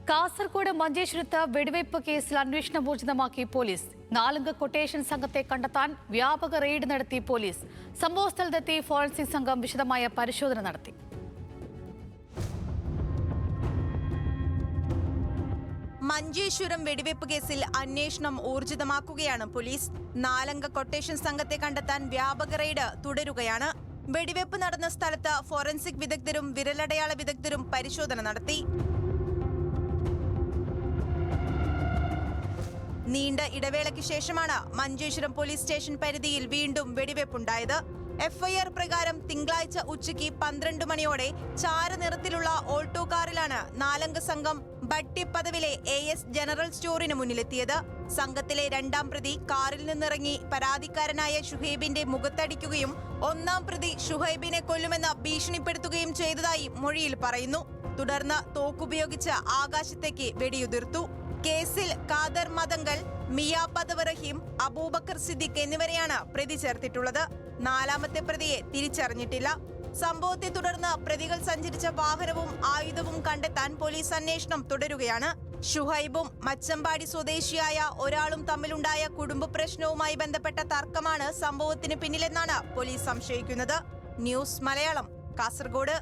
കാസർഗോഡ് മഞ്ചേശ്വരത്ത് വെടിവയ്പ് കേസിൽ അന്വേഷണം ഊർജിതമാക്കി പോലീസ്. 4 അംഗ കൊട്ടേഷൻ സംഘത്തെ കണ്ടെത്താൻ വ്യാപക റെയ്ഡ് നടത്തി പോലീസ്. സംഭവസ്ഥലത്തെത്തി ഫോറൻസിക് സംഘം വിശദമായ പരിശോധന നടത്തി. മഞ്ചേശ്വരം വെടിവയ്പ് കേസിൽ അന്വേഷണം ഊർജിതമാക്കുകയാണ് പോലീസ്. 4 അംഗ കൊട്ടേഷൻ സംഘത്തെ കണ്ടെത്താൻ വ്യാപക റെയ്ഡ് തുടരുകയാണ്. വെടിവയ്പ് നടന്ന സ്ഥലത്ത് ഫോറൻസിക് വിദഗ്ധരും വിരലടയാള വിദഗ്ധരും പരിശോധന നടത്തി. നീണ്ട ഇടവേളയ്ക്ക് ശേഷമാണ് മഞ്ചേശ്വരം പോലീസ് സ്റ്റേഷൻ പരിധിയിൽ വീണ്ടും വെടിവയ്പുണ്ടായത്. എഫ്ഐആർ പ്രകാരം തിങ്കളാഴ്ച ഉച്ചയ്ക്ക് 12 മണിയോടെ ചാരനിറത്തിലുള്ള ഓൾട്ടോ കാറിലാണ് 4 അംഗ സംഘം ഭട്ടിപ്പദവിലെ AS ജനറൽ സ്റ്റോറിന് മുന്നിലെത്തിയത്. സംഘത്തിലെ 2-ാം പ്രതി കാറിൽ നിന്നിറങ്ങി പരാതിക്കാരനായ ഷുഹൈബിന്റെ മുഖത്തടിക്കുകയും 1-ാം പ്രതി ഷുഹൈബിനെ കൊല്ലുമെന്ന് ഭീഷണിപ്പെടുത്തുകയും ചെയ്തതായി മൊഴിയിൽ പറയുന്നു. തുടർന്ന് തോക്കുപയോഗിച്ച് ആകാശത്തേക്ക് വെടിയുതിർത്തു. കേസിൽ ഖാദർ മദങ്കൽ, മിയ പദവ് റഹീം, അബൂബക്കർ സിദ്ദിഖ് എന്നിവരെയാണ് പ്രതി ചേർത്തിട്ടുള്ളത്. 4-ാമത്തെ പ്രതിയെ തിരിച്ചറിഞ്ഞിട്ടില്ല. സംഭവത്തെ തുടർന്ന് പ്രതികൾ സഞ്ചരിച്ച വാഹനവും ആയുധവും കണ്ടെത്താൻ പോലീസ് അന്വേഷണം തുടരുകയാണ്. ഷുഹൈബും മച്ചമ്പാടി സ്വദേശിയായ ഒരാളും തമ്മിലുണ്ടായ കുടുംബ പ്രശ്നവുമായി ബന്ധപ്പെട്ട തർക്കമാണ് സംഭവത്തിന് പിന്നിലെന്നാണ് പോലീസ് സംശയിക്കുന്നത്. ന്യൂസ് മലയാളം, കാസർഗോഡ്.